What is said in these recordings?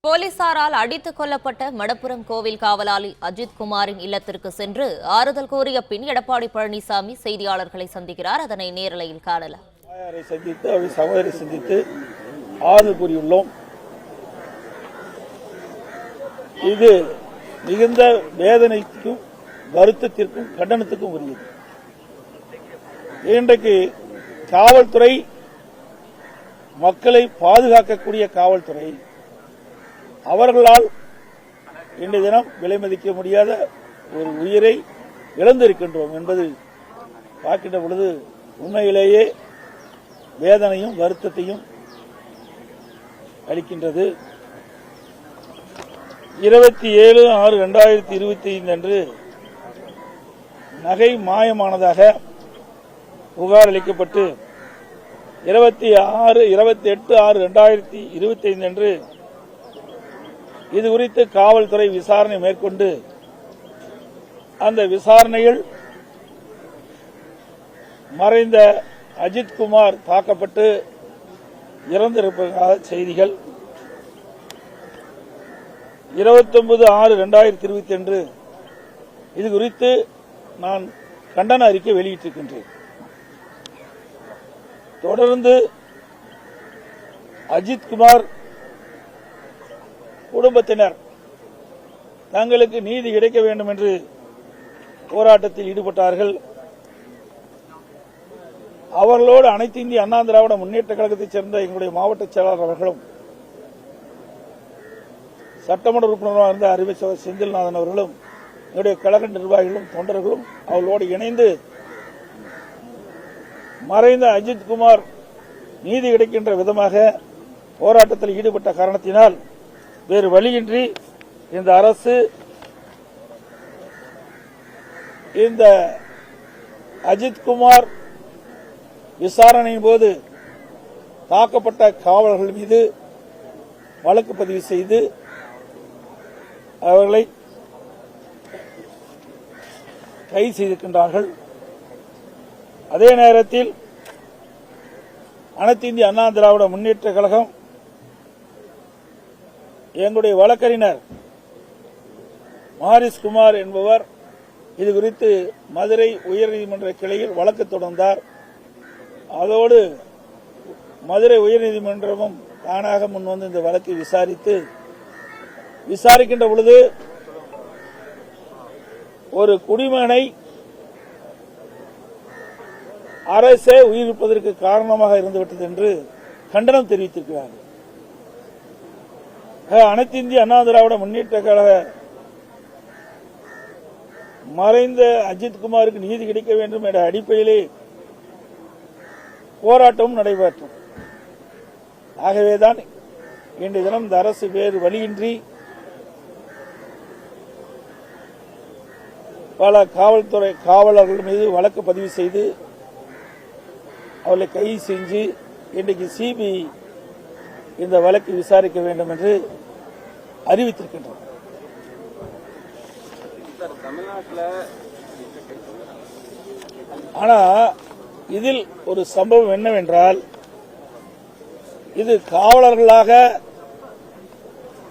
போலீசாரால் அடித்துக் கொல்லப்பட்ட மடப்புரம் கோவில் காவலாளி அஜித் குமாரின் இல்லத்திற்கு சென்று ஆறுதல் கூறிய பின் எடப்பாடி பழனிசாமி செய்தியாளர்களை சந்திக்கிறார். அதனை நேரலையில் காணலாம். சகோதரி சந்தித்து ஆறுதல் கூறியுள்ளோம். இது மிகுந்த வேதனைக்கும் வருத்தத்திற்கும் கண்டனத்துக்கும் உரியது. இன்றைக்கு காவல்துறை மக்களை பாதுகாக்கக்கூடிய காவல்துறை அவர்களால் இன்றைய தினம் விலை மதிக்க முடியாத ஒரு உயிரை இழந்திருக்கின்றோம் என்பது பார்க்கின்ற பொழுது உண்மையிலேயே வேதனையும் வருத்தத்தையும் அளிக்கின்றது. 27/6/2025 அன்று நகை மாயமானதாக புகார் அளிக்கப்பட்டு 28/6/2025 அன்று இது குறித்து காவல்துறை விசாரணை மேற்கொண்டு அந்த விசாரணையில் மறைந்த அஜித் குமார் தாக்கப்பட்டு இறந்திருப்பதாக செய்திகள் 29/6/2025 அன்று இது குறித்து நான் கண்டன அறிக்கை வெளியிட்டிருக்கின்றேன். தொடர்ந்து அஜித் குமார் குடும்பத்தினர் தங்களுக்கு நீதி கிடைக்க வேண்டும் என்று போராட்டத்தில் ஈடுபட்டார்கள். அவர்களோடு அனைத்து இந்திய அண்ணா திராவிட முன்னேற்ற கழகத்தைச் சேர்ந்த எங்களுடைய மாவட்ட செயலாளர் அவர்களும் சட்டமன்ற உறுப்பினராக இருந்த அறிவை செந்தில்நாதன் அவர்களும் எங்களுடைய கழக நிர்வாகிகளும் தொண்டர்களும் அவர்களோடு இணைந்து மறைந்த அஜித் குமார் நீதி கிடைக்கின்ற விதமாக போராட்டத்தில் ஈடுபட்ட காரணத்தினால் வேறு வழியின்றி இந்த அரசு இந்த அஜித் குமார் விசாரணையின் போது தாக்கப்பட்ட காவலர்கள் மீது வழக்கு பதிவு செய்து அவர்களை கைது செய்திருக்கின்றார்கள். அதே நேரத்தில் அனைத்து இந்திய அண்ணா திராவிட முன்னேற்ற கழகம் எங்களுடைய வழக்கறிஞர் மாரிஸ் குமார் என்பவர் இது குறித்து மதுரை உயர்நீதிமன்ற கிளையில் வழக்கு தொடர்ந்தார். அதோடு மதுரை உயர்நீதிமன்றமும் தானாக முன்வந்து இந்த வழக்கை விசாரிக்கின்ற பொழுது ஒரு குடிமகனை அரசே உயிரிழப்பதற்கு காரணமாக இருந்துவிட்டது என்று கண்டனம் தெரிவித்திருக்கிறார்கள். அனைத்து இந்திய அண்ணா திராவிட முன்னேற்ற கழக மறைந்த அஜித் குமாருக்கு நீதி கிடைக்க வேண்டும் என்ற அடிப்படையிலே போராட்டமும் நடைபெற்றும். ஆகவேதான் இன்றைய தினம் இந்த அரசு வேறு வழியின்றி பல காவல்துறை காவலர்கள் மீது வழக்கு பதிவு செய்து அவர்களை கைது செஞ்சு இன்றைக்கு சிபிஐ இந்த வழக்கு விசாரிக்க வேண்டும் என்று அறிவித்திருக்கின்றனர். ஆனா இதில் ஒரு சம்பவம் என்னவென்றால், இது காவலர்களாக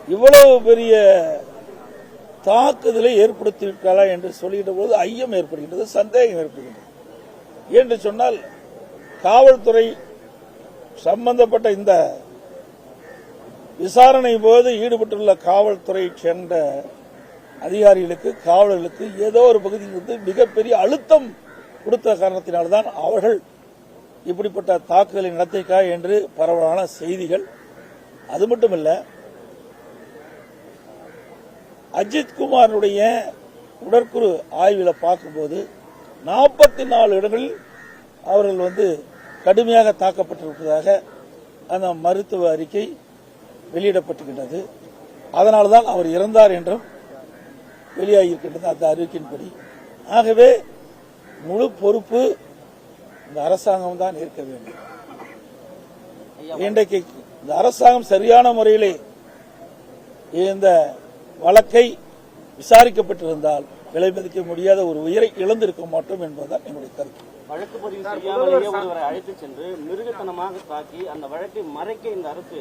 இவ்வளவு பெரிய தாக்குதலை ஏற்படுத்தியிருக்கலாம் என்று சொல்லுகின்ற போது ஐயம் ஏற்படுகின்றது, சந்தேகம் ஏற்படுகின்றது. என்று சொன்னால் காவல்துறை சம்பந்தப்பட்ட இந்த விசாரணை போது ஈடுபட்டுள்ள காவல்துறை சேர்ந்த அதிகாரிகளுக்கு காவலர்களுக்கு ஏதோ ஒரு பகுதியிலிருந்து மிகப்பெரிய அழுத்தம் கொடுத்த காரணத்தினால்தான் அவர்கள் இப்படிப்பட்ட தாக்குதலை நடத்திக்கா என்று பரவலான செய்திகள். அது மட்டுமல்ல, அஜித் குமாருடைய உடற்குறு ஆய்வில் பார்க்கும்போது 44 இடங்களில் அவர்கள் கடுமையாக தாக்கப்பட்டிருப்பதாக அந்த மருத்துவ அறிக்கை வெளியிடப்பட்டிருக்கின்றது. அதனால்தான் அவர் இறந்தார் என்றும் வெளியாகியிருக்கின்றது அந்த அறிக்கையின்படி. ஆகவே முழு பொறுப்பு இந்த அரசாங்கம் தான் ஏற்க வேண்டும். இன்றைக்கு இந்த அரசாங்கம் சரியான முறையிலே இந்த வழக்கை விசாரிக்கப்பட்டிருந்தால் விலை மதிக்க முடியாத ஒரு உயிரை இழந்திருக்க மாட்டோம் என்பதுதான் என்னுடைய கருத்து. வழக்கு பதிவு செய்யாமலேயே ஒருவரை அழைத்து சென்று மிருகத்தனமாக தாக்கி அந்த வழக்கை மறைக்க இந்த அரசு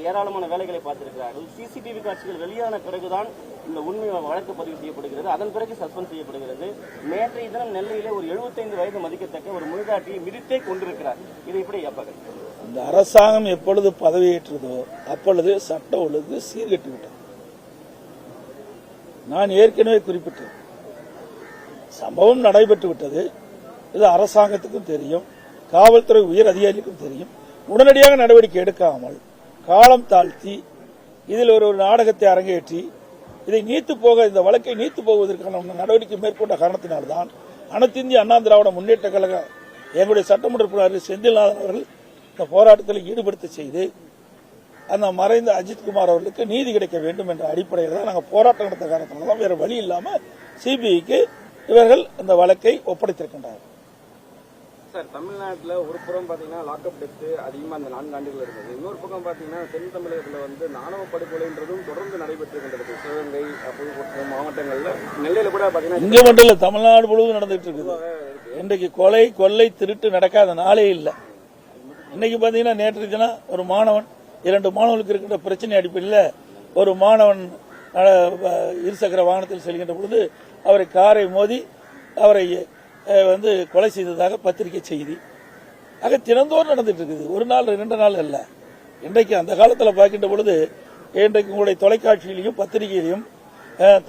ஏராளமான வேலைகளை பார்த்திருக்கிறார்கள். சிசிடிவி காட்சிகள் வெளியான பிறகுதான் இந்த உண்மை வழக்கு பதிவு செய்யப்படுகிறது. அதன் பிறகு சஸ்பெண்ட் செய்யப்படுகிறது. நேற்றைய தினம் நெல்லையிலே ஒரு 75 வயது மதிக்கத்தக்க ஒரு மூதாட்டியை மிதித்தே கொண்டிருக்கிறார். இது எப்படி அப்பகள்? இந்த அரசாங்கம் எப்பொழுது பதவியேற்றதோ அப்பொழுது சட்ட ஒழுங்கு சீர்கெட்டு விட்டது. நான் ஏற்கனவே குறிப்பிட்டேன், சம்பவம் நடைபெற்று விட்டது. இது அரசாங்கத்துக்கும் தெரியும், காவல்துறை உயர் அதிகாரிகளுக்கும் தெரியும். உடனடியாக நடவடிக்கை எடுக்காமல் காலம் தாழ்த்தி இதில் ஒரு நாடகத்தை அரங்கேற்றி இதை இந்த வழக்கை நீத்து போவதற்கான நடவடிக்கை மேற்கொண்ட காரணத்தினால்தான் அனைத்து இந்திய அண்ணா திராவிட முன்னேற்ற கழக எங்களுடைய சட்டமன்ற உறுப்பினர் செந்தில்நாதன் அவர்கள் இந்த போராட்டத்தில் ஈடுபடுத்த செய்து அந்த மறைந்த அஜித்குமார் அவர்களுக்கு நீதி கிடைக்க வேண்டும் என்ற அடிப்படையில் தான் நாங்கள் போராட்டம் நடத்த காரணத்தினால வேற வழி இல்லாமல் சிபிஐக்கு இவர்கள் அந்த வழக்கை ஒப்படைத்திருக்கின்றனர். சார், தமிழ்நாட்டில் ஒரு புறம் பார்த்தீங்கன்னா லாக்அப் டெத்து அதிகமாக அந்த 4 ஆண்டுகள் இருந்தது. இன்னொரு பக்கம் பார்த்தீங்கன்னா தென் தமிழகத்தில் ஆணவ படுகொலைன்றதும் தொடர்ந்து நடைபெற்றிருக்கின்றது. சிவகங்கை, புதுக்கோட்டை மாவட்டங்களில், நெல்லையில் கூட பார்த்தீங்கன்னா இங்கே மட்டும் இல்லை, தமிழ்நாடு முழுவதும் நடந்துட்டு இருக்குது. இன்றைக்கு கொலை, கொள்ளை, திருட்டு நடக்காத நாளே இல்லை. இன்னைக்கு பார்த்தீங்கன்னா நேற்று தினம் ஒரு மாணவன் 2 மாணவர்களுக்கு இருக்கின்ற பிரச்சனை அடிப்படையில் ஒரு மாணவன் இருசக்கர வாகனத்தில் செல்கின்ற பொழுது அவரை காரை மோதி அவரை கொலை செய்ததாக பத்திரிகை செய்தி. ஆக தினந்தோறும் நடந்துட்டு இருக்குது. ஒரு நாள் 2 நாள் அல்ல. இன்றைக்கு அந்த காலத்தில் பார்க்கின்ற பொழுது இன்றைக்கு உங்களுடைய தொலைக்காட்சியிலையும் பத்திரிகையிலையும்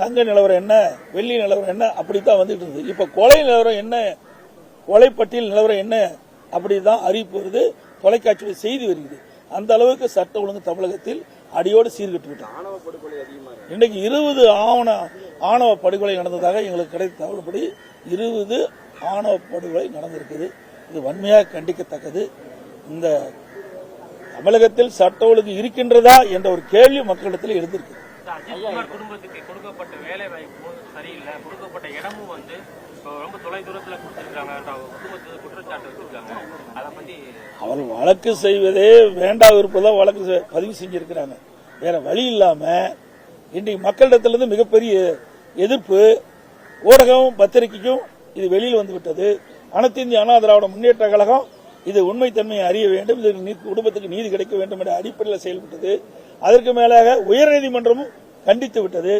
தங்க நிலவரம் என்ன, வெள்ளி நிலவரம் என்ன, அப்படித்தான் வந்துட்டு இருந்தது. இப்ப கொலை நிலவரம் என்ன, கொலை பட்டியல் நிலவரம் என்ன, அப்படிதான் அறிவிப்பு வருது, தொலைக்காட்சியில் செய்தி வருகிறது. அந்த அளவுக்கு சட்ட ஒழுங்கு தமிழகத்தில் அடியோடு சீர்கெட்டு விட்டார். இன்றைக்கு 20 ஆணவ படுகொலை நடந்ததாக எங்களுக்கு கிடைத்த தகவல்படி 20 ஆணவ படுகொலை நடந்திருக்குது. இது வன்மையாக கண்டிக்கத்தக்கது. இந்த தமிழகத்தில் சட்ட ஒழுங்கு இருக்கின்றதா என்ற ஒரு கேள்வி மக்களிடத்தில் எழுந்திருக்கு. குடும்பத்துக்கு கொடுக்கப்பட்ட வேலை வாய்ப்பு சரியில்லை, கொடுக்கப்பட்ட இடமும் ரொம்ப தொலைதூரத்தில் கொடுத்திருக்காங்க, குற்றச்சாட்டு வச்சிருக்காங்க. அதை பத்தி அவர் வழக்கு செய்வதே வேண்டாம் இருப்பதான் வழக்கு பதிவு செஞ்சிருக்கிறாங்க. வேற வழி இல்லாம இன்றைக்கு மக்களிடத்திலிருந்து மிகப்பெரிய எதிர்ப்பு, ஊடகம் பத்திரிகைக்கும் இது வெளியில் வந்துவிட்டது. அனைத்து இந்திய அண்ணா திராவிட முன்னேற்ற கழகம் இது உண்மைத்தன்மையை அறிய வேண்டும், இது குடும்பத்துக்கு நீதி கிடைக்க வேண்டும் என்ற அடிப்படையில் செயல்பட்டது. அதற்கு மேலாக உயர்நீதிமன்றமும் கண்டித்து விட்டது.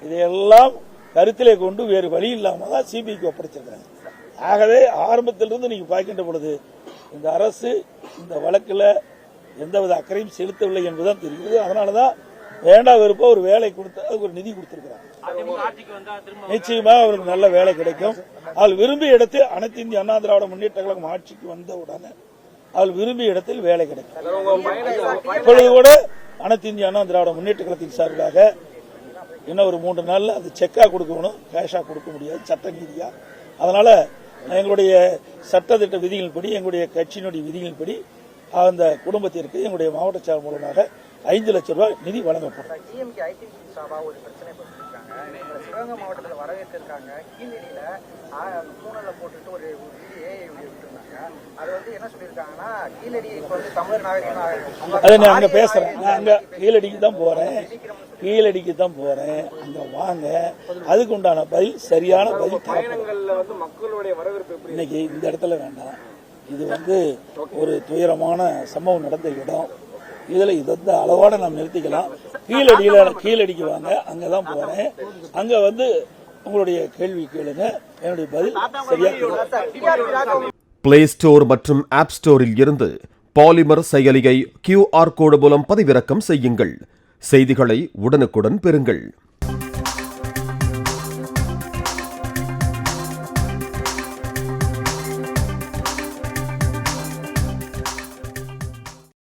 இதையெல்லாம் கருத்திலே கொண்டு வேறு வழி இல்லாமல் தான் சிபிஐக்கு ஒப்படைச்சிருக்காங்க. ஆகவே ஆரம்பத்திலிருந்து நீங்க பார்க்கின்ற பொழுது இந்த அரசு இந்த வழக்கில் எந்தவித அக்கறையும் செலுத்தவில்லை என்பதுதான் தெரிகிறது. அதனாலதான் வேண்டா வெறுப்ப ஒரு வேலை கொடுத்து அதுக்கு ஒரு நிதி கொடுத்திருக்கிறாங்க. நிச்சயமா அவருக்கு நல்ல வேலை கிடைக்கும். அவள் விரும்பிய இடத்தில் அனைத்து இந்திய அண்ணா திராவிட முன்னேற்ற கழகம் ஆட்சிக்கு வந்தவுடனே அவள் விரும்பிய இடத்தில் வேலை கிடைக்கும். இப்பொழுது கூட அனைத்து இந்திய அண்ணா திராவிட முன்னேற்ற கழகத்தின் சார்பாக இன்னும் ஒரு 3 நாள்ல அது செக்கா கொடுக்கணும், கேஷா கொடுக்க முடியாது சட்ட நீதியா. அதனால எங்களுடைய சட்டத்திட்ட விதிகளின்படி, எங்களுடைய கட்சியினுடைய விதிகளின்படி அந்த குடும்பத்திற்கு எங்களுடைய மாவட்ட செயலர் மூலமாக 5 லட்சம் ரூபாய் நிதி வழங்கப்படும். சிவகங்கை மாவட்டத்தில் வரவேற்றிருக்காங்க. கீழடியில பூனல்ல போட்டுட்டு ஒரு விட்டுருந்தாங்க. அது என்ன சொல்லியிருக்காங்கன்னா, கீழடி இப்ப தமிழர் நாகரிகம் நான் அங்க பேசுறேன், நான் அங்க கீழடிக்கு தான் போறேன், அங்க வாங்க, அதுக்கு உண்டான பதில் சரியான பதில். மக்களுடைய வரவேற்பு இன்னைக்கு இந்த இடத்துல வேண்டாம். இது ஒரு துயரமான சம்பவம் நடந்த இடம். இதுல இந்த அளவோட நாம் நிறுத்திக்கலாம். கீழடிக்கு வாங்க, அங்கதான் போறேன். அங்க உங்களுடைய கேள்வி கேளுங்க, என்னுடைய பதில் சரியா. பிளே ஸ்டோர் மற்றும் ஆப் ஸ்டோரில் இருந்து பாலிமர் செயலியை QR கோடு மூலம் பதிவிறக்கம் செய்யுங்கள். செய்திகளை உடனுக்குடன் பெறுங்கள்.